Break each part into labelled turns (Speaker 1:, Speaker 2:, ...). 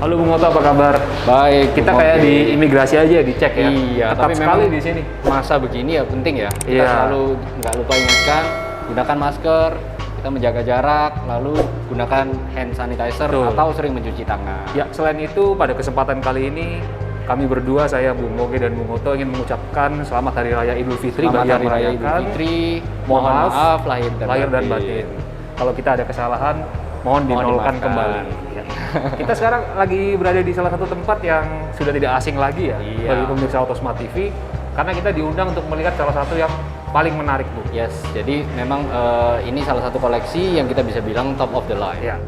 Speaker 1: Halo Bung Oto, apa kabar?
Speaker 2: Baik,
Speaker 1: Kita kayak di imigrasi aja dicek ya.
Speaker 2: Iya,
Speaker 1: Ketat
Speaker 2: tapi
Speaker 1: sekali
Speaker 2: memang
Speaker 1: di sini.
Speaker 2: masa begini ya penting ya. Kita
Speaker 1: Iya.
Speaker 2: selalu nggak lupa ingatkan, gunakan masker, kita menjaga jarak, lalu gunakan hand sanitizer
Speaker 1: Betul.
Speaker 2: atau sering mencuci tangan.
Speaker 1: Ya, selain itu pada kesempatan kali ini kami berdua, saya Bung Moge dan Bung Oto ingin mengucapkan selamat Hari Raya Idul Fitri
Speaker 2: Selamat
Speaker 1: bagi yang
Speaker 2: Hari Raya Idul
Speaker 1: merayakan.
Speaker 2: Fitri.
Speaker 1: Mohon maaf
Speaker 2: lahir dan batin.
Speaker 1: Kalau kita ada kesalahan, mohon dinolkan
Speaker 2: dimaafkan.
Speaker 1: kembali. Ya. Kita sekarang lagi berada di salah satu tempat yang sudah tidak asing lagi ya
Speaker 2: Iya.
Speaker 1: bagi pemirsa Autosmart TV, karena kita diundang untuk melihat salah satu yang paling menarik, Bu.
Speaker 2: Yes, jadi memang ini salah satu koleksi yang kita bisa bilang top of the line.
Speaker 1: Ya.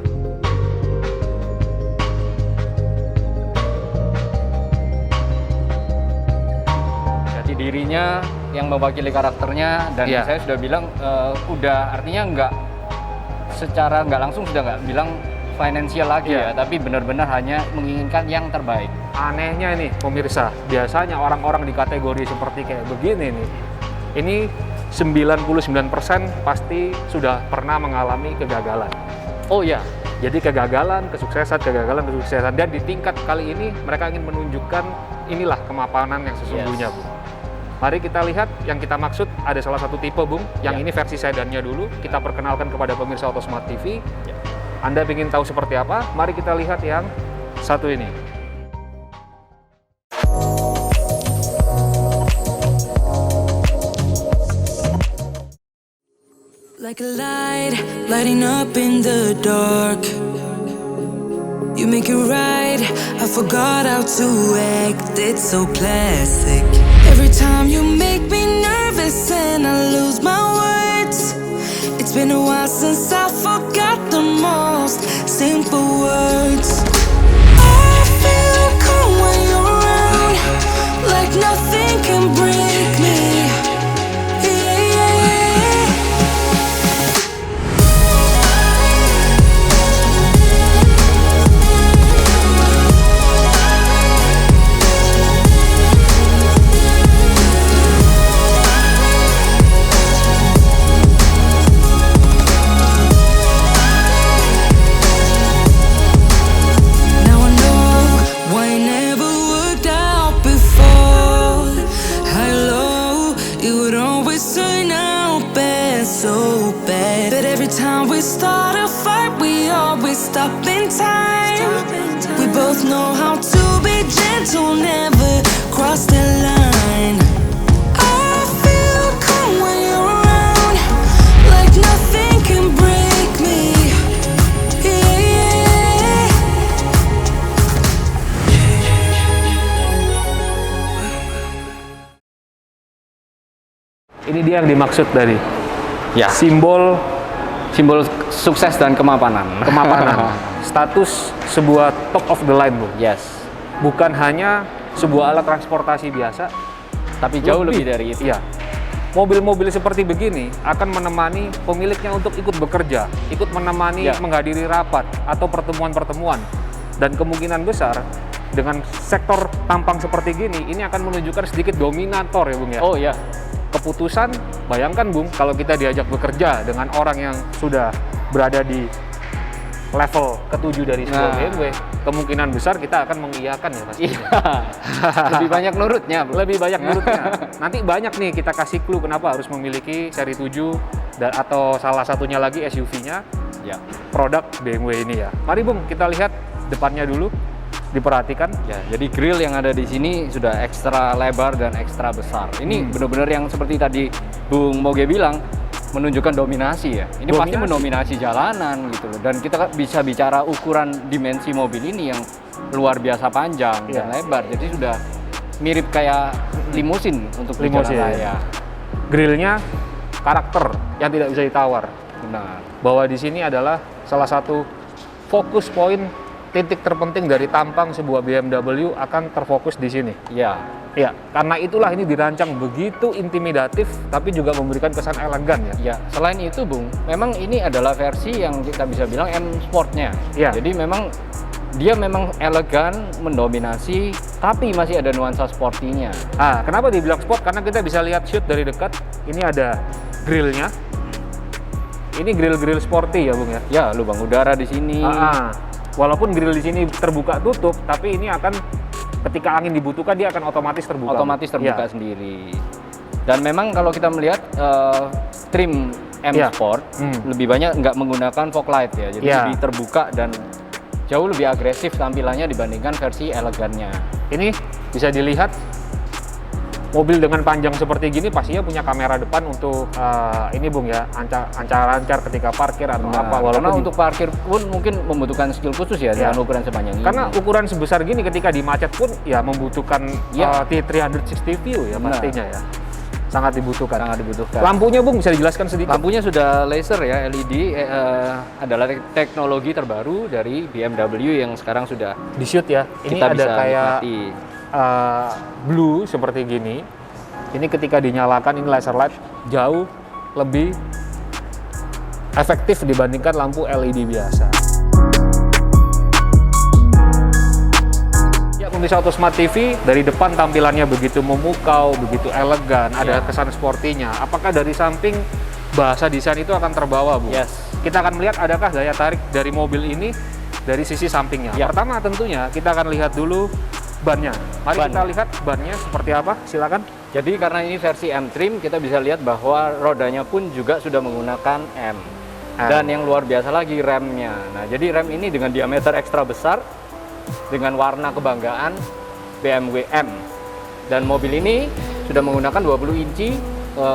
Speaker 2: Jadi dirinya yang mewakili karakternya dan
Speaker 1: Iya.
Speaker 2: saya sudah bilang udah artinya nggak langsung sudah nggak bilang finansial lagi
Speaker 1: Iya.
Speaker 2: ya, tapi benar-benar hanya menginginkan yang terbaik.
Speaker 1: Anehnya ini pemirsa, biasanya orang-orang di kategori seperti kayak begini nih, ini 99% pasti sudah pernah mengalami kegagalan.
Speaker 2: Oh ya,
Speaker 1: Jadi kegagalan, kesuksesan, dan di tingkat kali ini mereka ingin menunjukkan inilah kemapanan yang sesungguhnya,
Speaker 2: Yes.
Speaker 1: Bung. Mari kita lihat yang kita maksud, ada salah satu tipe, Bung, yang
Speaker 2: Ya.
Speaker 1: ini versi sedannya dulu, kita perkenalkan kepada pemirsa Autosmart TV.
Speaker 2: Ya.
Speaker 1: Anda ingin tahu seperti apa? Mari kita lihat yang satu ini.
Speaker 3: Like a light, lighting up in the dark. You make it right, I forgot how to act. It's so classic. Every time you make me nervous and I lose my words. It's been a while since I forgot the most simple words. I feel calm when you're around, like nothing can break me. Yeah, yeah. Now I know why it never worked out before. High low, it would always turn out bad, so bad. But every time we start a fight, we always stop in time. We both know how to be gentle, never cross the line. I feel calm when you're around, like nothing can break me. Yeah, yeah.
Speaker 1: Ini dia yang dimaksud dari
Speaker 2: ya,
Speaker 1: simbol
Speaker 2: simbol sukses dan kemapanan.
Speaker 1: kemapanan. Status sebuah top of the line, Bung.
Speaker 2: Yes,
Speaker 1: Bukan hanya sebuah alat transportasi biasa,
Speaker 2: tapi jauh lebih dari itu.
Speaker 1: Iya. Mobil-mobil seperti begini akan menemani pemiliknya untuk ikut bekerja, ikut menemani
Speaker 2: Ya.
Speaker 1: menghadiri rapat atau pertemuan-pertemuan. Dan kemungkinan besar dengan sektor tampang seperti gini, ini akan menunjukkan sedikit dominator ya, Bung ya.
Speaker 2: Oh ya,
Speaker 1: Keputusan, bayangkan Bung, kalau kita diajak bekerja dengan orang yang sudah berada di level ke-7 dari sebuah
Speaker 2: Nah.
Speaker 1: BMW, kemungkinan besar kita akan mengiyakan ya pasti.
Speaker 2: iya. Lebih banyak nurutnya, bro.
Speaker 1: Lebih banyak menurutnya. Nanti banyak nih kita kasih clue kenapa harus memiliki seri 7 dan atau salah satunya lagi SUV-nya
Speaker 2: Ya.
Speaker 1: produk BMW ini ya. Mari Bung, kita lihat depannya dulu. Diperhatikan.
Speaker 2: Ya, jadi grill yang ada di sini sudah ekstra lebar dan ekstra besar. Ini benar-benar yang seperti tadi Bung Moge bilang, menunjukkan dominasi ya. Ini pasti
Speaker 1: Dominasi.
Speaker 2: mendominasi jalanan gitu loh. Dan kita bisa bicara ukuran dimensi mobil ini yang luar biasa panjang dan
Speaker 1: Iya.
Speaker 2: lebar. Jadi sudah mirip kayak limusin untuk di
Speaker 1: Limusin.
Speaker 2: jalan raya.
Speaker 1: Grillnya karakter yang tidak bisa ditawar.
Speaker 2: Benar.
Speaker 1: Bahwa di sini adalah salah satu fokus poin, titik terpenting dari tampang sebuah BMW akan terfokus di sini.
Speaker 2: Ya,
Speaker 1: Ya, karena itulah ini dirancang begitu intimidatif, tapi juga memberikan kesan elegan ya.
Speaker 2: ya. Selain itu, Bung, memang ini adalah versi yang kita bisa bilang M Sportnya.
Speaker 1: Iya.
Speaker 2: Jadi memang dia memang elegan, mendominasi, tapi masih ada nuansa sportinya.
Speaker 1: Ah, kenapa dibilang sport? Karena kita bisa lihat shoot dari dekat. Ini ada grillnya. Ini grill-grill sporty ya, Bung ya.
Speaker 2: Ya, lubang udara di sini.
Speaker 1: Walaupun grill di sini terbuka tutup, tapi ini akan ketika angin dibutuhkan dia akan otomatis terbuka.
Speaker 2: Otomatis terbuka
Speaker 1: Ya.
Speaker 2: sendiri. Dan memang kalau kita melihat trim M
Speaker 1: Ya.
Speaker 2: Sport lebih banyak nggak menggunakan fog light ya, jadi
Speaker 1: Ya.
Speaker 2: lebih terbuka dan jauh lebih agresif tampilannya dibandingkan versi elegannya.
Speaker 1: Ini bisa dilihat mobil dengan panjang seperti gini pastinya punya kamera depan untuk ini Bung ya, ancar-ancar ketika parkir atau apa.
Speaker 2: Karena
Speaker 1: Walaupun
Speaker 2: untuk parkir pun mungkin membutuhkan skill khusus ya,
Speaker 1: Ya.
Speaker 2: dengan ukuran sepanjang ini.
Speaker 1: karena ukuran sebesar gini ketika di macet pun ya membutuhkan
Speaker 2: Ya.
Speaker 1: T360 view ya
Speaker 2: Benar.
Speaker 1: pastinya ya. Sangat dibutuhkan.
Speaker 2: sangat dibutuhkan.
Speaker 1: Lampunya Bung bisa dijelaskan sedikit?
Speaker 2: Lampunya sudah laser ya, LED adalah teknologi terbaru dari BMW yang sekarang sudah
Speaker 1: Di shoot ya. Ini
Speaker 2: kita
Speaker 1: ada
Speaker 2: bisa
Speaker 1: kayak
Speaker 2: nikmati.
Speaker 1: blue seperti gini. Ini ketika dinyalakan ini laser light jauh lebih efektif dibandingkan lampu LED biasa. Ya, pemirsa Auto Smart TV dari depan tampilannya begitu memukau, begitu elegan, ada kesan sportinya. Apakah dari samping bahasa desain itu akan terbawa, Bu?
Speaker 2: Yes.
Speaker 1: Kita akan melihat adakah daya tarik dari mobil ini dari sisi sampingnya.
Speaker 2: Ya.
Speaker 1: Pertama tentunya kita akan lihat dulu bannya. Mari
Speaker 2: Ban.
Speaker 1: kita lihat bannya seperti apa, silakan.
Speaker 2: Jadi karena ini versi M trim, kita bisa lihat bahwa rodanya pun juga sudah menggunakan M. Dan yang luar biasa lagi remnya. Nah, jadi rem ini dengan diameter ekstra besar, dengan warna kebanggaan BMW M. Dan mobil ini sudah menggunakan 20 inci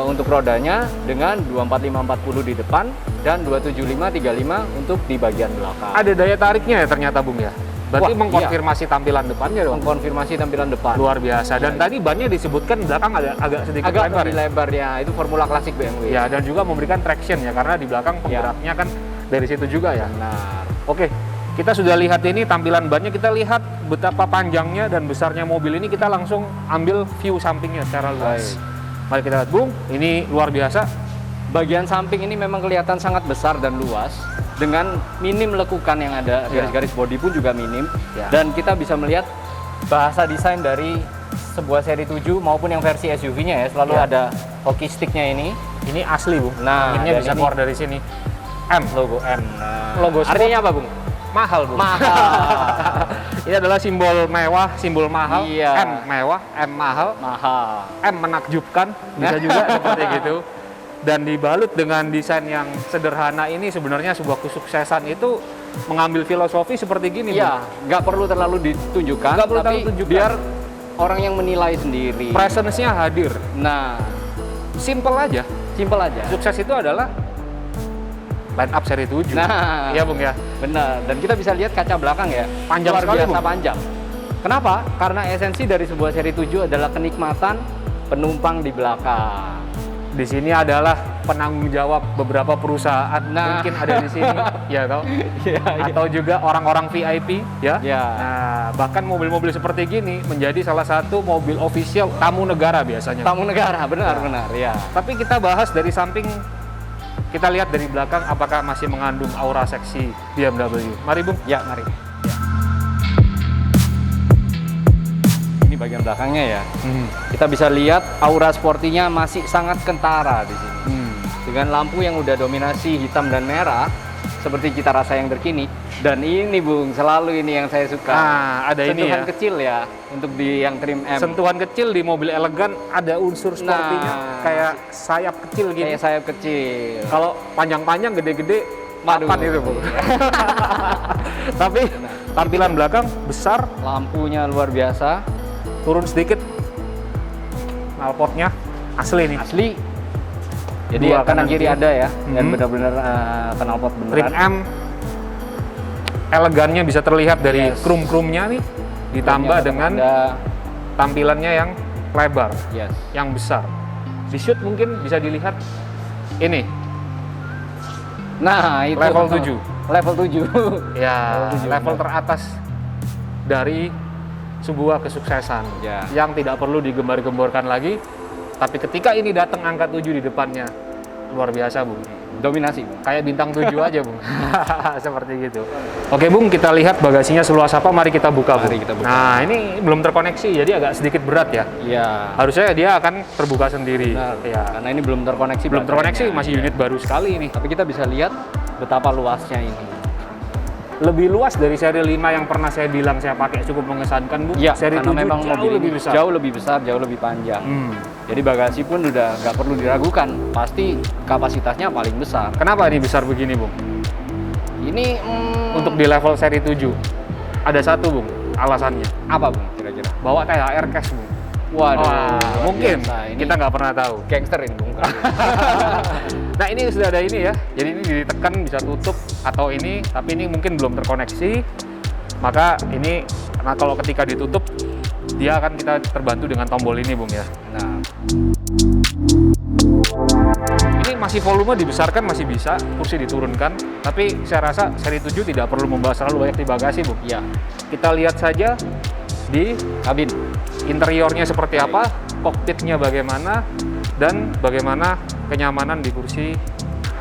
Speaker 2: untuk rodanya dengan 245/40 di depan dan 275/35 untuk di bagian belakang.
Speaker 1: Ada daya tariknya ya ternyata, Bung ya. Berarti
Speaker 2: Wah,
Speaker 1: mengkonfirmasi tampilan depannya dong.
Speaker 2: Mengkonfirmasi tampilan depan.
Speaker 1: Luar biasa. Dan tadi bannya disebutkan belakang agak sedikit
Speaker 2: Agak
Speaker 1: lebar
Speaker 2: lebih
Speaker 1: ya.
Speaker 2: lebar ya, itu formula klasik BMW.
Speaker 1: Ya, dan juga memberikan traction ya karena di belakang penggeraknya kan dari situ juga ya.
Speaker 2: Benar.
Speaker 1: Oke, kita sudah lihat ini tampilan bannya, kita lihat betapa panjangnya dan besarnya mobil ini, kita langsung ambil view sampingnya secara luas. Mari kita lihat, Bung, ini luar biasa.
Speaker 2: Bagian samping ini memang kelihatan sangat besar dan luas dengan minim lekukan yang ada, garis-garis bodi pun juga minim.
Speaker 1: Ya.
Speaker 2: Dan kita bisa melihat bahasa desain dari sebuah seri 7 maupun yang versi SUV-nya ya, selalu
Speaker 1: Ya.
Speaker 2: ada hoki stick-nya ini.
Speaker 1: Ini asli, Bung.
Speaker 2: Nah,
Speaker 1: Ini
Speaker 2: dan
Speaker 1: bisa
Speaker 2: ini-
Speaker 1: keluar dari sini. M.
Speaker 2: Logo M. Nah,
Speaker 1: Logo sport.
Speaker 2: artinya apa, Bung?
Speaker 1: Mahal, Bung.
Speaker 2: Mahal.
Speaker 1: Ini adalah simbol mewah, simbol mahal.
Speaker 2: Iya.
Speaker 1: M mewah, M mahal,
Speaker 2: Mahal.
Speaker 1: M menakjubkan, bisa juga seperti gitu. Dan dibalut dengan desain yang sederhana ini, sebenarnya sebuah kesuksesan itu mengambil filosofi seperti gini,
Speaker 2: Iya,
Speaker 1: Bung.
Speaker 2: nggak perlu terlalu ditunjukkan,
Speaker 1: Nggak perlu
Speaker 2: tapi
Speaker 1: terlalu ditunjukkan.
Speaker 2: biar orang yang menilai sendiri.
Speaker 1: Presence-nya hadir.
Speaker 2: Nah,
Speaker 1: Simple aja.
Speaker 2: simpel aja.
Speaker 1: Sukses itu adalah line up seri 7.
Speaker 2: Nah,
Speaker 1: Iya, Bung ya.
Speaker 2: benar. Dan kita bisa lihat kaca belakang ya,
Speaker 1: Panjang
Speaker 2: luar
Speaker 1: sekali,
Speaker 2: biasa
Speaker 1: Bung.
Speaker 2: panjang. Kenapa? Karena esensi dari sebuah seri 7 adalah kenikmatan penumpang di belakang.
Speaker 1: Di sini adalah penanggung jawab beberapa perusahaan,
Speaker 2: Nah.
Speaker 1: mungkin ada di sini, ya toh?
Speaker 2: Iya,
Speaker 1: Atau juga orang-orang VIP, ya.
Speaker 2: Ya.
Speaker 1: Nah, bahkan mobil-mobil seperti gini menjadi salah satu mobil official tamu negara biasanya.
Speaker 2: Tamu negara, benar-benar ya.
Speaker 1: Tapi kita bahas dari samping, kita lihat dari belakang apakah masih mengandung aura seksi BMW. Mari, Bung.
Speaker 2: Ya, mari. Ini bagian belakangnya ya. Kita bisa lihat aura sportinya masih sangat kentara di sini. Dengan lampu yang udah dominasi hitam dan merah, seperti cita rasa yang terkini. Dan ini, Bung, selalu ini yang saya suka.
Speaker 1: Nah, ada ini
Speaker 2: Sentuhan
Speaker 1: ya.
Speaker 2: kecil ya untuk di yang trim M.
Speaker 1: Sentuhan kecil di mobil elegan ada unsur sportinya,
Speaker 2: Nah.
Speaker 1: kayak sayap kecil gini.
Speaker 2: Kayak sayap kecil.
Speaker 1: Kalau panjang-panjang, gede-gede,
Speaker 2: Waduh.
Speaker 1: papan itu, Bung. Tapi tampilan belakang besar,
Speaker 2: Lampunya luar biasa,
Speaker 1: turun sedikit, knalpotnya asli nih.
Speaker 2: asli. Jadi
Speaker 1: Dua
Speaker 2: kanan
Speaker 1: kanan
Speaker 2: kiri
Speaker 1: kiri.
Speaker 2: ada ya, dan
Speaker 1: Mhm.
Speaker 2: benar-benar knalpot
Speaker 1: Trim
Speaker 2: beneran.
Speaker 1: M elegannya bisa terlihat dari
Speaker 2: Yes.
Speaker 1: krum-krumnya nih, ditambah dengan
Speaker 2: ada,
Speaker 1: tampilannya yang lebar,
Speaker 2: yes.
Speaker 1: yang besar. Di shoot mungkin bisa dilihat ini
Speaker 2: Nah, itu
Speaker 1: level 7.
Speaker 2: Level 7.
Speaker 1: Ya,
Speaker 2: tujuh,
Speaker 1: level
Speaker 2: benar.
Speaker 1: teratas dari sebuah kesuksesan
Speaker 2: Ya.
Speaker 1: yang tidak perlu digembar-gemborkan lagi. Tapi ketika ini datang angka 7 di depannya, luar biasa, Bung.
Speaker 2: Dominasi.
Speaker 1: Kayak bintang 7 aja, Bung. Seperti gitu. Oke, Bung, kita lihat bagasinya seluas apa. Mari kita buka, Bung.
Speaker 2: Mari kita buka.
Speaker 1: Nah, ini belum terkoneksi, jadi agak sedikit berat ya.
Speaker 2: Iya.
Speaker 1: Harusnya dia akan terbuka sendiri.
Speaker 2: Benar.
Speaker 1: Ya.
Speaker 2: Karena ini belum terkoneksi.
Speaker 1: Belum terkoneksi,
Speaker 2: baterainya.
Speaker 1: masih unit baru sekali ini.
Speaker 2: Tapi kita bisa lihat betapa luasnya ini.
Speaker 1: lebih luas dari seri 5 yang pernah saya bilang saya pakai cukup mengesankan, Bu.
Speaker 2: Ya,
Speaker 1: Seri
Speaker 2: karena
Speaker 1: 7
Speaker 2: memang
Speaker 1: jauh
Speaker 2: mobil
Speaker 1: lebih
Speaker 2: ini
Speaker 1: besar.
Speaker 2: jauh lebih besar, jauh lebih panjang. Jadi bagasi pun udah nggak perlu diragukan, pasti kapasitasnya paling besar.
Speaker 1: Kenapa ini besar begini, Bung?
Speaker 2: Ini
Speaker 1: Untuk di level seri 7 ada satu, Bung, alasannya.
Speaker 2: apa Bung kira-kira?
Speaker 1: Bawa THR cash, Bung.
Speaker 2: Waduh,
Speaker 1: Wah,
Speaker 2: luar
Speaker 1: mungkin
Speaker 2: biasa. Ini
Speaker 1: kita nggak pernah tahu.
Speaker 2: gangster ini Bung.
Speaker 1: Nah, ini sudah ada ini ya. Jadi ini ditekan bisa tutup atau ini, tapi ini mungkin belum terkoneksi. Maka ini, nah kalau ketika ditutup, dia akan kita terbantu dengan tombol ini, Bung ya.
Speaker 2: Nah,
Speaker 1: Ini masih volume dibesarkan masih bisa, kursi diturunkan. Tapi saya rasa seri 7 tidak perlu membahas terlalu banyak di bagasi, Bung.
Speaker 2: ya,
Speaker 1: Kita lihat saja di
Speaker 2: kabin.
Speaker 1: interiornya seperti apa, kokpitnya bagaimana, dan bagaimana kenyamanan di kursi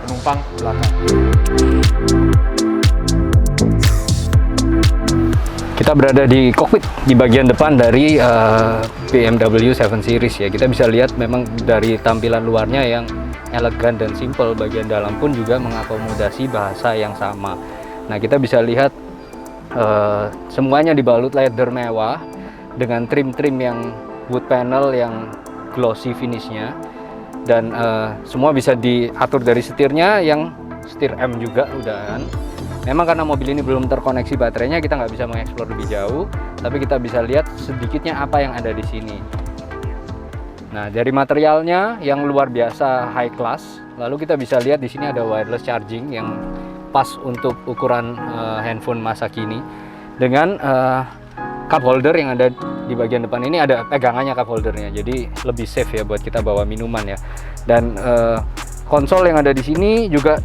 Speaker 1: penumpang belakang.
Speaker 2: Kita berada di kokpit di bagian depan dari BMW 7 Series ya. Kita bisa lihat memang dari tampilan luarnya yang elegan dan simple, bagian dalam pun juga mengakomodasi bahasa yang sama. Nah, kita bisa lihat semuanya dibalut leather mewah dengan trim-trim yang wood panel yang glossy finishnya, dan semua bisa diatur dari setirnya yang setir M juga udahan. Memang karena mobil ini belum terkoneksi baterainya, kita nggak bisa mengeksplor lebih jauh, tapi kita bisa lihat sedikitnya apa yang ada di sini. Nah, dari materialnya yang luar biasa high class, lalu kita bisa lihat di sini ada wireless charging yang pas untuk ukuran handphone masa kini, dengan cup holder yang ada di bagian depan ini, ada pegangannya cup holdernya, jadi lebih safe ya buat kita bawa minuman ya. Dan konsol yang ada di sini juga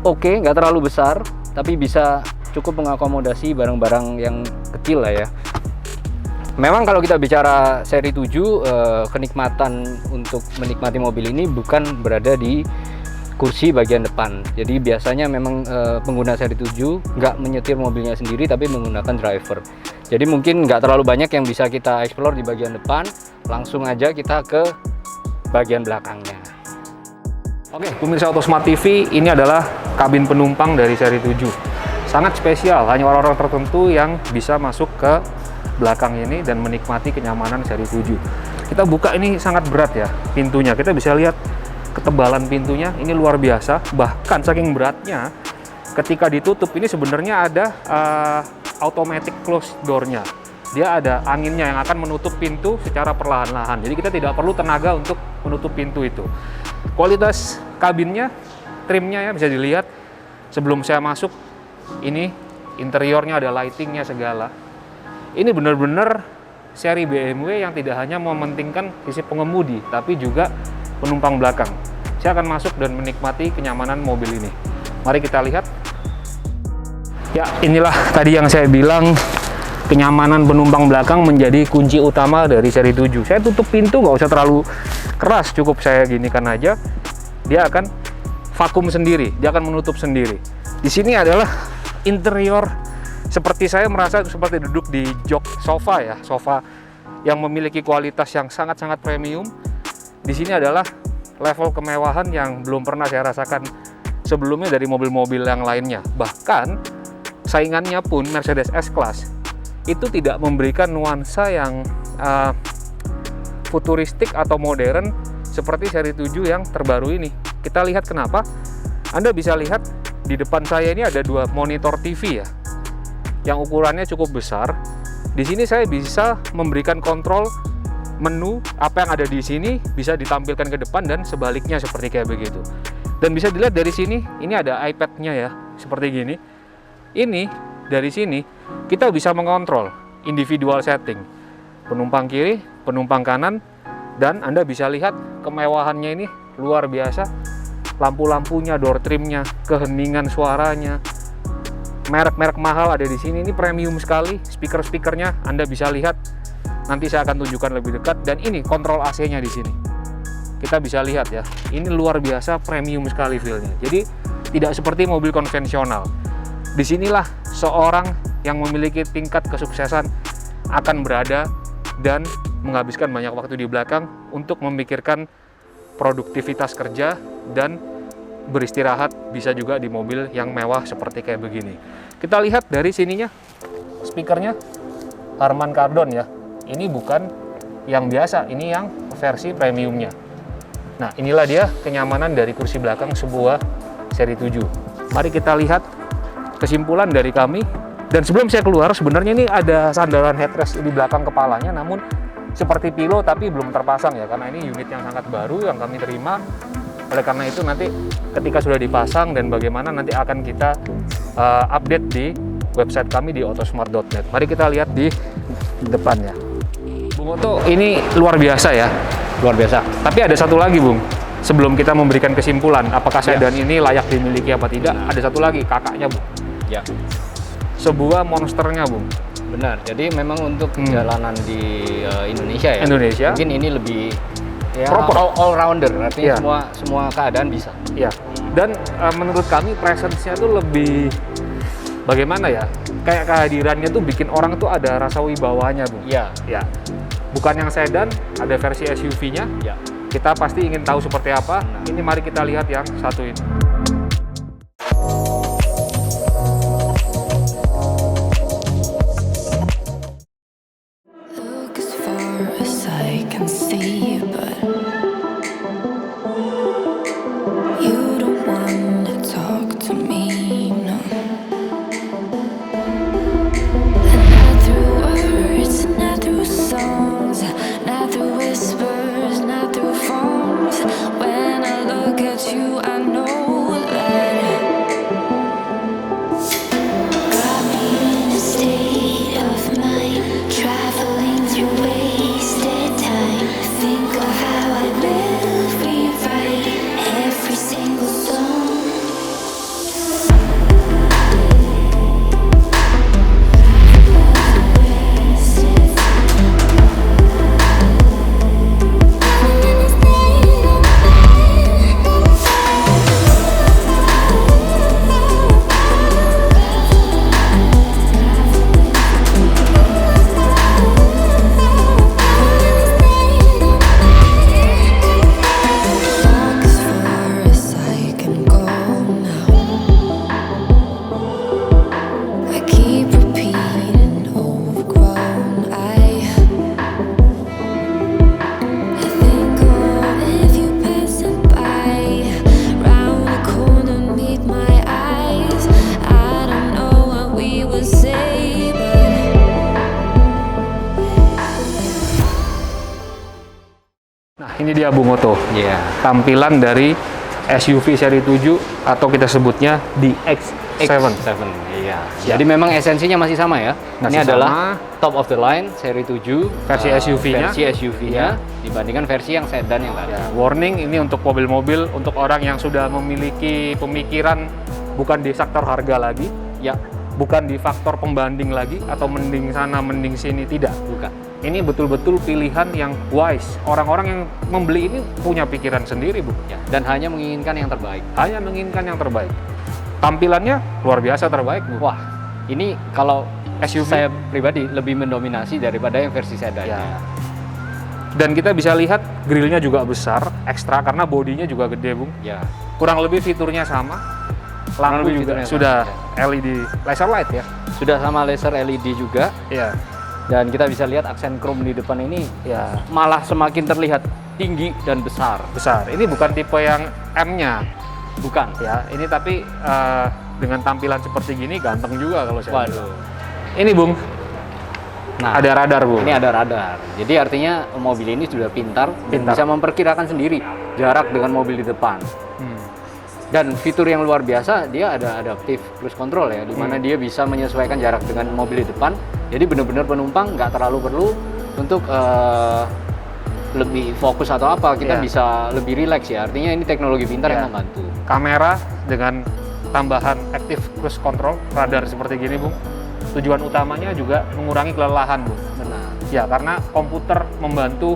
Speaker 2: oke, nggak terlalu besar, tapi bisa cukup mengakomodasi barang-barang yang kecil lah ya. Memang kalau kita bicara seri 7, kenikmatan untuk menikmati mobil ini bukan berada di kursi bagian depan. Jadi biasanya memang pengguna seri 7 nggak menyetir mobilnya sendiri, tapi menggunakan driver. Jadi mungkin nggak terlalu banyak yang bisa kita explore di bagian depan. Langsung aja kita ke bagian belakangnya.
Speaker 1: Oke, pemirsa Autosmart TV, ini adalah kabin penumpang dari seri 7. Sangat spesial, hanya orang-orang tertentu yang bisa masuk ke belakang ini dan menikmati kenyamanan seri 7. Kita buka, ini sangat berat ya pintunya. Kita bisa lihat ketebalan pintunya, ini luar biasa. Bahkan saking beratnya, ketika ditutup ini sebenarnya ada automatic close door-nya. Dia ada anginnya yang akan menutup pintu secara perlahan-lahan. Jadi kita tidak perlu tenaga untuk menutup pintu itu. Kualitas kabinnya, trimnya ya bisa dilihat. Sebelum saya masuk, ini interiornya ada lightingnya segala. Ini benar-benar seri BMW yang tidak hanya mementingkan sisi pengemudi, tapi juga penumpang belakang. Saya akan masuk dan menikmati kenyamanan mobil ini. Mari kita lihat. Ya, inilah tadi yang saya bilang, kenyamanan penumpang belakang menjadi kunci utama dari seri 7. Saya tutup pintu, nggak usah terlalu keras, cukup saya ginikan aja. Dia akan vakum sendiri, dia akan menutup sendiri. Di sini adalah interior, seperti saya merasa seperti duduk di jok sofa ya, sofa yang memiliki kualitas yang sangat-sangat premium. Di sini adalah level kemewahan yang belum pernah saya rasakan sebelumnya dari mobil-mobil yang lainnya. Bahkan saingannya pun Mercedes S-Class itu tidak memberikan nuansa yang futuristik atau modern seperti seri 7 yang terbaru ini. Kita lihat kenapa. Anda bisa lihat di depan saya ini ada dua monitor TV ya, yang ukurannya cukup besar. Di sini saya bisa memberikan kontrol menu, apa yang ada di sini bisa ditampilkan ke depan dan sebaliknya seperti kayak begitu. Dan bisa dilihat dari sini, ini ada iPad-nya ya, seperti gini. Ini dari sini kita bisa mengontrol individual setting, penumpang kiri, penumpang kanan, dan Anda bisa lihat kemewahannya ini luar biasa. Lampu-lampunya, door trimnya, keheningan suaranya, merek-merek mahal ada di sini. Ini premium sekali. Speaker-speakernya Anda bisa lihat. Nanti saya akan tunjukkan lebih dekat. Dan ini kontrol AC-nya di sini. Kita bisa lihat ya. Ini luar biasa premium sekali feel-nya. Jadi tidak seperti mobil konvensional. Disinilah seorang yang memiliki tingkat kesuksesan akan berada dan menghabiskan banyak waktu di belakang untuk memikirkan produktivitas kerja dan beristirahat bisa juga di mobil yang mewah seperti kayak begini. Kita lihat dari sininya, speakernya Harman Kardon ya. Ini bukan yang biasa, ini yang versi premiumnya. Nah, inilah dia kenyamanan dari kursi belakang sebuah seri 7. Mari kita lihat kesimpulan dari kami. Dan sebelum saya keluar, sebenarnya ini ada sandaran headrest di belakang kepalanya, namun seperti pillow tapi belum terpasang ya, karena ini unit yang sangat baru yang kami terima. Oleh karena itu nanti ketika sudah dipasang dan bagaimana nanti akan kita update di website kami di autosmart.net. Mari kita lihat di depannya. Bung Oto, ini luar biasa ya.
Speaker 2: Luar biasa.
Speaker 1: Tapi ada satu lagi, Bung. Sebelum kita memberikan kesimpulan apakah
Speaker 2: Ya.
Speaker 1: sedan ini layak dimiliki apa tidak, ada satu lagi, kakaknya, Bung.
Speaker 2: Ya,
Speaker 1: Sebuah monsternya, Bung.
Speaker 2: benar. Jadi memang untuk jalanan di Indonesia ya.
Speaker 1: Indonesia.
Speaker 2: Mungkin ini lebih ya,
Speaker 1: Proper.
Speaker 2: all rounder. Artinya
Speaker 1: Iya.
Speaker 2: semua keadaan bisa.
Speaker 1: Ya. Dan menurut kami presence-nya tuh lebih bagaimana ya? Kayak kehadirannya tuh bikin orang tuh ada rasa wibawanya, Bung.
Speaker 2: Iya.
Speaker 1: Ya. Bukan yang sedan, ada versi SUV-nya.
Speaker 2: Ya.
Speaker 1: Kita pasti ingin tahu seperti apa.
Speaker 2: Nah.
Speaker 1: Ini mari kita lihat yang satu ini.
Speaker 3: Look as far as I can see, but you don't want to talk to me, no. And not through words, not through songs, not through whispers, not through phones. When I look at you, I know that got me in a state of mind, traveling through wasted time. Think of how I will rewrite every single song. Walk as far as I can go now. I keep repeating overgrown. I think of if you passing by, round the corner meet my eyes. I don't know what we would say, but
Speaker 1: Nah, ini dia Bung Oto.
Speaker 2: Iya.
Speaker 1: Tampilan dari SUV seri 7 atau kita sebutnya DX7.
Speaker 2: X7. Iya. Jadi memang esensinya masih sama ya.
Speaker 1: Masih
Speaker 2: Ini adalah
Speaker 1: sama.
Speaker 2: top of the line seri 7
Speaker 1: Versi SUV-nya.
Speaker 2: Versi SUV-nya dibandingkan versi yang sedan yang tadi.
Speaker 1: Ya, warning ini untuk mobil-mobil untuk orang yang sudah memiliki pemikiran bukan di sektor harga lagi,
Speaker 2: Ya,
Speaker 1: bukan di faktor pembanding lagi atau mending sana mending sini, tidak.
Speaker 2: bukan.
Speaker 1: Ini betul-betul pilihan yang wise. Orang-orang yang membeli ini punya pikiran sendiri, Bu.
Speaker 2: Ya, dan hanya menginginkan yang terbaik.
Speaker 1: Hanya menginginkan yang terbaik. Tampilannya luar biasa terbaik, Bu.
Speaker 2: Wah, ini kalau
Speaker 1: SUV.
Speaker 2: saya pribadi lebih mendominasi daripada yang versi sedan.
Speaker 1: Ya. Dan kita bisa lihat grillnya juga besar, ekstra karena bodinya juga gede, Bung.
Speaker 2: Ya.
Speaker 1: Kurang lebih fiturnya sama.
Speaker 2: Kurang
Speaker 1: Lampu
Speaker 2: lebih
Speaker 1: juga
Speaker 2: fiturnya
Speaker 1: sudah
Speaker 2: sama,
Speaker 1: LED laser light ya.
Speaker 2: Sudah sama laser LED juga,
Speaker 1: Iya.
Speaker 2: dan kita bisa lihat aksen chrome di depan ini
Speaker 1: Ya,
Speaker 2: malah semakin terlihat tinggi dan besar.
Speaker 1: besar. Ini bukan tipe yang M-nya
Speaker 2: Bukan.
Speaker 1: ya. Ini tapi dengan tampilan seperti gini ganteng juga kalau saya bilang.
Speaker 2: Waduh.
Speaker 1: Ini, Bung,
Speaker 2: Nah,
Speaker 1: ada radar, Bung.
Speaker 2: ini ada radar. Jadi artinya mobil ini sudah pintar, dan
Speaker 1: Pintar.
Speaker 2: bisa memperkirakan sendiri jarak dengan mobil di depan.
Speaker 1: Hmm.
Speaker 2: Dan fitur yang luar biasa, dia ada adaptive cruise control ya, di mana dia bisa menyesuaikan jarak dengan mobil di depan. Jadi benar-benar penumpang nggak terlalu perlu untuk lebih fokus atau apa, kita
Speaker 1: Iya.
Speaker 2: bisa lebih rileks ya. Artinya ini teknologi pintar
Speaker 1: Iya.
Speaker 2: yang membantu.
Speaker 1: Kamera dengan tambahan active cruise control, radar seperti gini, Bung. Tujuan utamanya juga mengurangi kelelahan, Bung.
Speaker 2: Benar.
Speaker 1: Ya, karena komputer membantu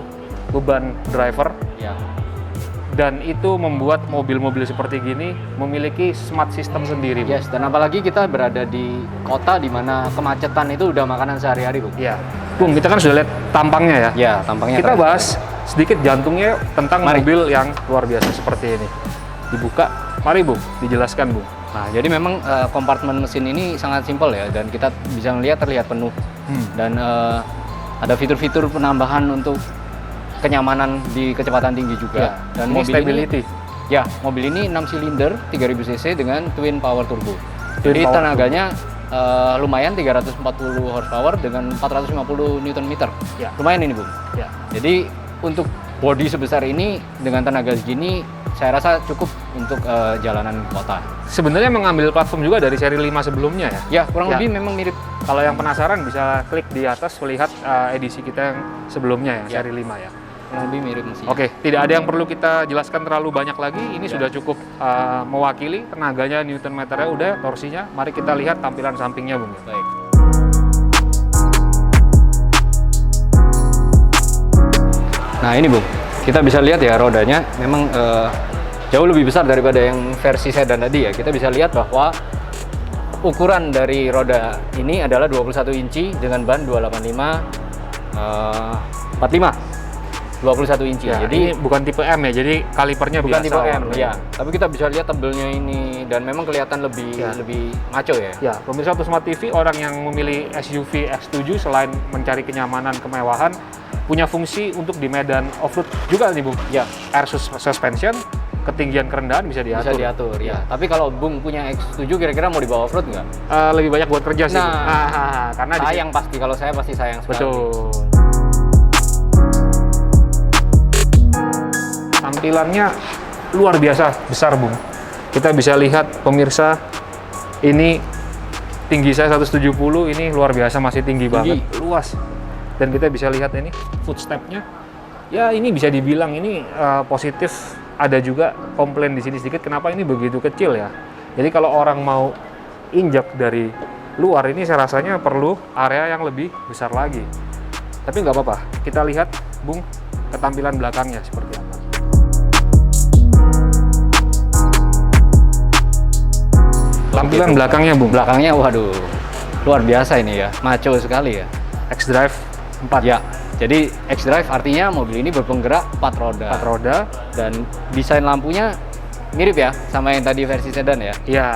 Speaker 1: beban driver
Speaker 2: Ya.
Speaker 1: dan itu membuat mobil-mobil seperti gini memiliki smart system sendiri, Bung.
Speaker 2: Yes, dan apalagi kita berada di kota di mana kemacetan itu udah makanan sehari-hari, Bung.
Speaker 1: Ya. Bung, kita kan sudah lihat tampangnya ya.
Speaker 2: Ya, tampangnya
Speaker 1: Kita
Speaker 2: keren.
Speaker 1: bahas sedikit jantungnya tentang
Speaker 2: Mari.
Speaker 1: mobil yang luar biasa seperti ini. Dibuka, mari Bung, dijelaskan Bung.
Speaker 2: Nah, jadi memang kompartemen mesin ini sangat simpel ya, dan kita bisa melihat terlihat penuh. Dan ada fitur-fitur penambahan untuk kenyamanan di kecepatan tinggi juga.
Speaker 1: Ya,
Speaker 2: Dan
Speaker 1: ini
Speaker 2: mobil
Speaker 1: stability.
Speaker 2: mobil ini 6 silinder 3000 cc dengan twin power turbo.
Speaker 1: Twin
Speaker 2: Jadi
Speaker 1: power
Speaker 2: tenaganya lumayan 340 horsepower dengan 450 Nm.
Speaker 1: Ya.
Speaker 2: Lumayan ini, Bung.
Speaker 1: Ya.
Speaker 2: Jadi untuk bodi sebesar ini dengan tenaga segini saya rasa cukup untuk jalanan kota.
Speaker 1: Sebenarnya mengambil platform juga dari seri 5 sebelumnya ya.
Speaker 2: Ya, kurang
Speaker 1: Ya.
Speaker 2: lebih memang mirip.
Speaker 1: Kalau yang penasaran bisa klik di atas melihat edisi kita yang sebelumnya ya,
Speaker 2: Ya.
Speaker 1: seri 5 ya.
Speaker 2: Kurang lebih mirip mesin.
Speaker 1: Oke, tidak ada yang perlu kita jelaskan terlalu banyak lagi. Ini
Speaker 2: Ya.
Speaker 1: sudah cukup mewakili tenaganya, Newton meternya udah, torsinya. Mari kita lihat tampilan sampingnya, Bung.
Speaker 2: Baik. Nah, ini, Bung. Kita bisa lihat ya rodanya memang jauh lebih besar daripada yang versi sedan tadi ya. Kita bisa lihat bahwa ukuran dari roda ini adalah 21 inci dengan ban 285 45 21 inci.
Speaker 1: Ya,
Speaker 2: Jadi
Speaker 1: ini bukan tipe M ya, jadi kalipernya
Speaker 2: bukan
Speaker 1: biasa.
Speaker 2: tipe M
Speaker 1: warnanya.
Speaker 2: ya. Tapi kita bisa lihat tebelnya ini dan memang kelihatan lebih
Speaker 1: Ya.
Speaker 2: lebih maco ya.
Speaker 1: Ya, pemirsa Autosmart TV, orang yang memilih SUV X7 selain mencari kenyamanan, kemewahan, punya fungsi untuk di medan off-road juga nih, Bung.
Speaker 2: Ya,
Speaker 1: Air suspension, ketinggian kerendahan bisa diatur.
Speaker 2: bisa diatur ya. Tapi kalau Bung punya X7 kira-kira mau dibawa off-road nggak?
Speaker 1: Lebih banyak buat kerja sih.
Speaker 2: Nah,
Speaker 1: Bung. Karena di
Speaker 2: Sayang pasti, kalau saya pasti sayang sekali.
Speaker 1: betul. Tampilannya luar biasa besar, Bung. Kita bisa lihat pemirsa, ini tinggi saya 170, ini luar biasa masih tinggi banget, luas. Dan kita bisa lihat ini footstep-nya. Ya, ini bisa dibilang ini positif. Ada juga komplain di sini sedikit kenapa ini begitu kecil ya. Jadi kalau orang mau injak dari luar ini saya rasanya perlu area yang lebih besar lagi. Tapi nggak apa-apa. Kita lihat, Bung, ketampilan belakangnya seperti apa. Tampilan belakangnya, Bung.
Speaker 2: Belakangnya, waduh, luar biasa ini ya, maco sekali ya.
Speaker 1: X-Drive 4.
Speaker 2: Ya, jadi X-Drive artinya mobil ini berpenggerak 4 roda.
Speaker 1: 4 roda.
Speaker 2: Dan desain lampunya mirip ya sama yang tadi versi sedan ya.
Speaker 1: Ya,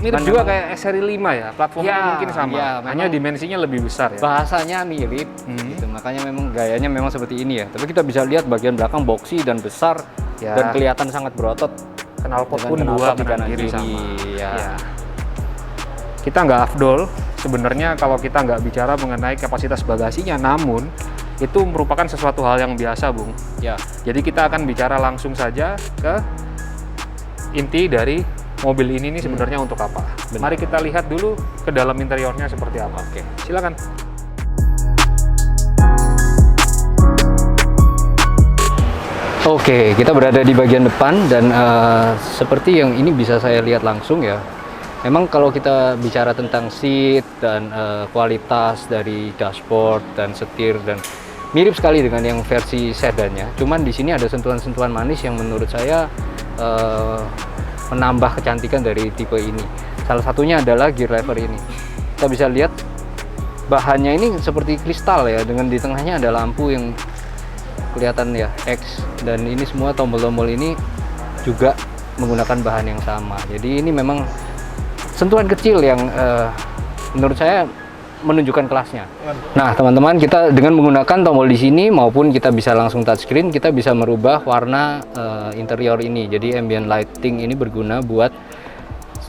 Speaker 1: mirip
Speaker 2: Cuman
Speaker 1: juga
Speaker 2: memang-
Speaker 1: kayak seri 5 ya. Platformnya
Speaker 2: Ya,
Speaker 1: mungkin sama.
Speaker 2: ya,
Speaker 1: Hanya
Speaker 2: memang-
Speaker 1: dimensinya lebih besar ya.
Speaker 2: Bahasanya mirip, gitu. Makanya memang gayanya memang seperti ini ya. Tapi kita bisa lihat bagian belakang boxy dan besar
Speaker 1: Ya.
Speaker 2: dan kelihatan sangat berotot.
Speaker 1: Knalpot
Speaker 2: Dengan
Speaker 1: pun
Speaker 2: knalpot
Speaker 1: 2
Speaker 2: di
Speaker 1: kanan
Speaker 2: kanan
Speaker 1: kiri
Speaker 2: kiri,
Speaker 1: sama.
Speaker 2: ya.
Speaker 1: Ya. Kita nggak afdol sebenarnya kalau kita nggak bicara mengenai kapasitas bagasinya, namun itu merupakan sesuatu hal yang biasa, Bung.
Speaker 2: Ya,
Speaker 1: Jadi kita akan bicara langsung saja ke inti dari mobil ini nih sebenarnya untuk apa.
Speaker 2: Benar.
Speaker 1: Mari kita lihat dulu ke dalam interiornya seperti apa.
Speaker 2: oke.
Speaker 1: Silakan.
Speaker 2: Oke, kita berada di bagian depan dan seperti yang ini bisa saya lihat langsung ya. Memang kalau kita bicara tentang seat dan kualitas dari dashboard dan setir dan mirip sekali dengan yang versi sedannya. Cuman di sini ada sentuhan-sentuhan manis yang menurut saya menambah kecantikan dari tipe ini. Salah satunya adalah gear lever ini. Kita bisa lihat bahannya ini seperti kristal ya, dengan di tengahnya ada lampu yang kelihatan ya X, dan ini semua tombol-tombol ini juga menggunakan bahan yang sama. Jadi ini memang sentuhan kecil yang menurut saya menunjukkan kelasnya. Nah, teman-teman, kita dengan menggunakan tombol di sini maupun kita bisa langsung touchscreen, kita bisa merubah warna interior ini. Jadi ambient lighting ini berguna buat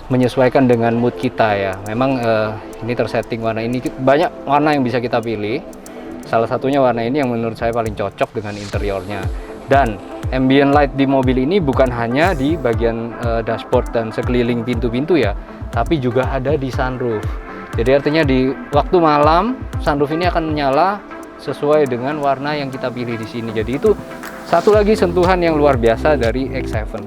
Speaker 2: menyesuaikan dengan mood kita ya. Memang ini tersetting warna ini, banyak warna yang bisa kita pilih. Salah satunya warna ini yang menurut saya paling cocok dengan interiornya. Dan ambient light di mobil ini bukan hanya di bagian dashboard dan sekeliling pintu-pintu ya, tapi juga ada di sunroof. Jadi artinya di waktu malam sunroof ini akan menyala sesuai dengan warna yang kita pilih di sini. Jadi itu satu lagi sentuhan yang luar biasa dari X7.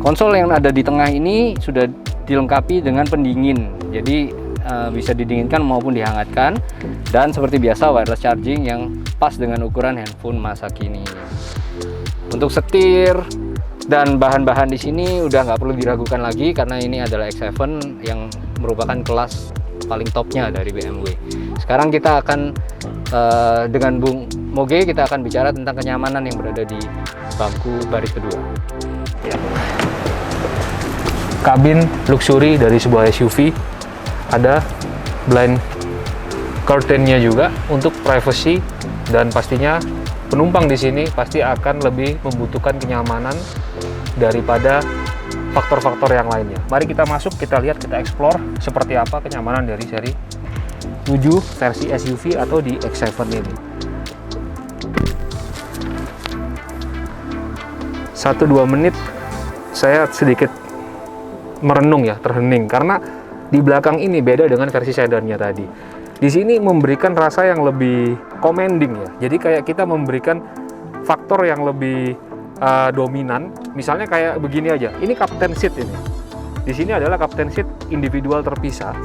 Speaker 2: Konsol yang ada di tengah ini sudah dilengkapi dengan pendingin. Jadi bisa didinginkan maupun dihangatkan, dan seperti biasa wireless charging yang pas dengan ukuran handphone masa kini. Untuk setir dan bahan-bahan di sini udah nggak perlu diragukan lagi karena ini adalah X7 yang merupakan kelas paling topnya dari BMW. Sekarang kita akan dengan Bung Moge kita akan bicara tentang kenyamanan yang berada di bangku baris kedua.
Speaker 1: Ya. kabin luxury dari sebuah SUV. Ada blind curtain-nya juga untuk privacy, dan pastinya penumpang di sini pasti akan lebih membutuhkan kenyamanan daripada faktor-faktor yang lainnya. Mari kita masuk, kita lihat, kita explore seperti apa kenyamanan dari seri 7 versi SUV atau di X7 ini. 1-2 menit saya sedikit merenung ya, terhening, karena di belakang ini beda dengan versi sedannya tadi. Di sini memberikan rasa yang lebih commanding ya. Jadi kayak kita memberikan faktor yang lebih dominan. Misalnya kayak begini aja. Ini captain seat ini. Di sini adalah captain seat individual terpisah.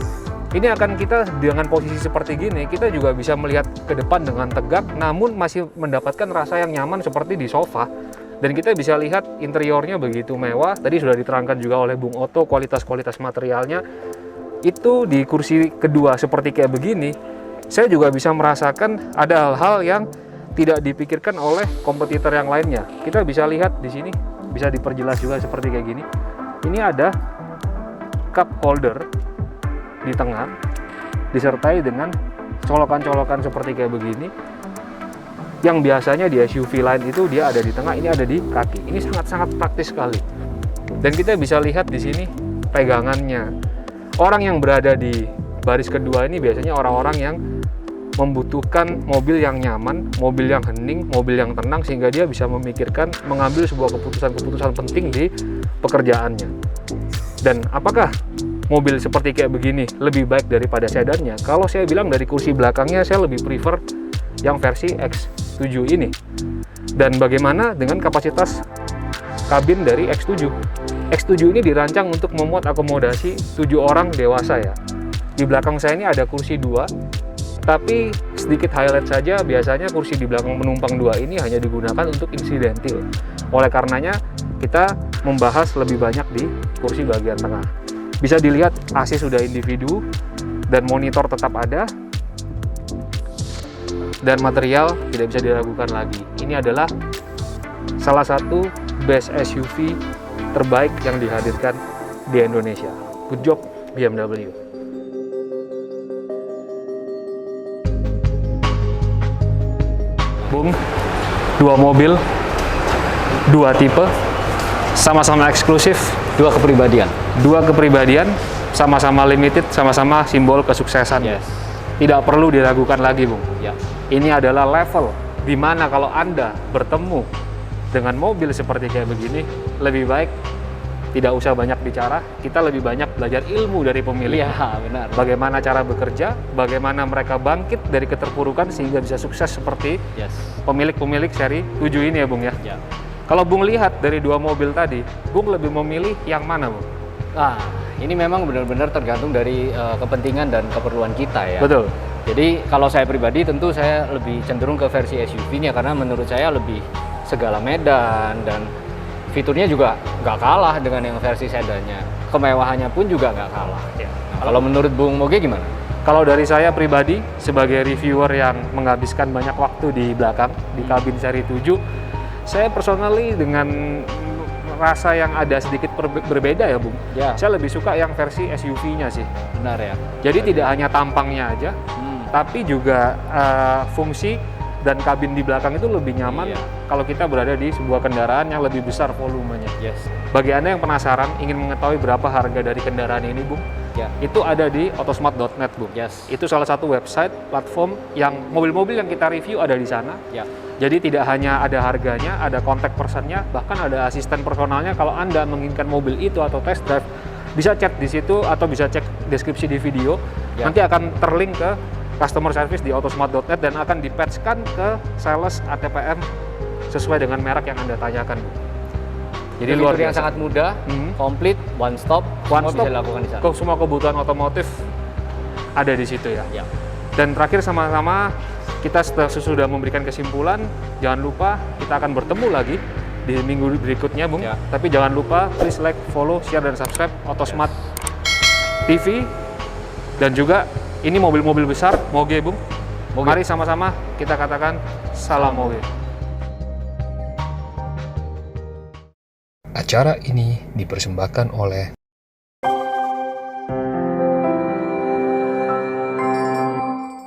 Speaker 1: Ini akan kita dengan posisi seperti gini, kita juga bisa melihat ke depan dengan tegak, namun masih mendapatkan rasa yang nyaman seperti di sofa. Dan kita bisa lihat interiornya begitu mewah. Tadi sudah diterangkan juga oleh Bung Otto kualitas-kualitas materialnya. Itu di kursi kedua seperti kayak begini, saya juga bisa merasakan ada hal-hal yang tidak dipikirkan oleh kompetitor yang lainnya. Kita bisa lihat di sini, bisa diperjelas juga seperti kayak gini. Ini ada cup holder di tengah, disertai dengan colokan-colokan seperti kayak begini. Yang biasanya di SUV lain itu dia ada di tengah, ini ada di kaki. Ini sangat-sangat praktis sekali. Dan kita bisa lihat di sini pegangannya. Orang yang berada di baris kedua ini biasanya orang-orang yang membutuhkan mobil yang nyaman, mobil yang hening, mobil yang tenang, sehingga dia bisa memikirkan mengambil sebuah keputusan-keputusan penting di pekerjaannya. Dan apakah mobil seperti kayak begini lebih baik daripada sedannya? Kalau saya bilang dari kursi belakangnya, saya lebih prefer yang versi X7 ini. Dan bagaimana dengan kapasitas kabin dari X7? X7 ini dirancang untuk memuat akomodasi 7 orang dewasa ya. Di belakang saya ini ada kursi 2. Tapi sedikit highlight saja, biasanya kursi di belakang penumpang 2 ini hanya digunakan untuk insidentil. Oleh karenanya, kita membahas lebih banyak di kursi bagian tengah. Bisa dilihat AC sudah individu dan monitor tetap ada. Dan material tidak bisa diragukan lagi. Ini adalah salah satu best SUV terbaik yang dihadirkan di Indonesia. Good job BMW. Bung, 2 mobil, 2 tipe, sama-sama eksklusif,
Speaker 2: 2 kepribadian.
Speaker 1: 2 kepribadian, sama-sama limited, sama-sama simbol kesuksesan.
Speaker 2: Yes.
Speaker 1: Tidak perlu diragukan lagi, Bung.
Speaker 2: Ya.
Speaker 1: Ini adalah level di mana kalau Anda bertemu dengan mobil seperti kayak begini, lebih baik tidak usah banyak bicara, kita lebih banyak belajar ilmu dari pemilik.
Speaker 2: Iya, benar.
Speaker 1: Bagaimana cara bekerja, bagaimana mereka bangkit dari keterpurukan sehingga bisa sukses seperti pemilik-pemilik seri 7 ini ya, Bung ya.
Speaker 2: Ya.
Speaker 1: Kalau Bung lihat dari 2 mobil tadi, Bung lebih memilih yang mana, Bung?
Speaker 2: Ini memang benar-benar tergantung dari kepentingan dan keperluan kita ya.
Speaker 1: Betul.
Speaker 2: Jadi kalau saya pribadi tentu saya lebih cenderung ke versi SUV-nya karena menurut saya lebih segala medan dan fiturnya juga nggak kalah dengan yang versi sedannya. Kemewahannya pun juga nggak kalah.
Speaker 1: Ya.
Speaker 2: Nah, kalau menurut Bung Moge gimana?
Speaker 1: Kalau dari saya pribadi, sebagai reviewer yang menghabiskan banyak waktu di belakang, di kabin seri 7, saya personally dengan rasa yang ada sedikit berbeda ya, Bung.
Speaker 2: Ya.
Speaker 1: Saya lebih suka yang versi SUV-nya sih.
Speaker 2: Benar ya.
Speaker 1: Jadi tidak hanya tampangnya aja, tapi juga fungsi dan kabin di belakang itu lebih nyaman kalau kita berada di sebuah kendaraan yang lebih besar volumenya.
Speaker 2: Yes.
Speaker 1: Bagi Anda yang penasaran, ingin mengetahui berapa harga dari kendaraan ini, Bung, itu ada di autosmart.net, Bung.
Speaker 2: Yes.
Speaker 1: Itu salah satu website, platform yang mobil-mobil yang kita review ada di sana.
Speaker 2: Ya.
Speaker 1: Jadi tidak hanya ada harganya, ada kontak personnya, bahkan ada asisten personalnya. Kalau Anda menginginkan mobil itu atau test drive, bisa chat di situ atau bisa cek deskripsi di video. Nanti akan terlink ke customer service di autosmart.net dan akan dipatchkan ke sales ATPM sesuai dengan merek yang Anda tanyakan. Jadi luar biasa.
Speaker 2: Yang sangat mudah, komplit, one stop, semua bisa dilakukan di sana.
Speaker 1: Semua kebutuhan otomotif ada di situ ya. Dan terakhir sama-sama kita sudah memberikan kesimpulan, jangan lupa kita akan bertemu lagi di minggu berikutnya, Bung. Tapi jangan lupa please like, follow, share dan subscribe Autosmart TV. Dan juga ini mobil-mobil besar, Moge, Bung. Mari sama-sama kita katakan salam Moge.
Speaker 4: Acara ini dipersembahkan oleh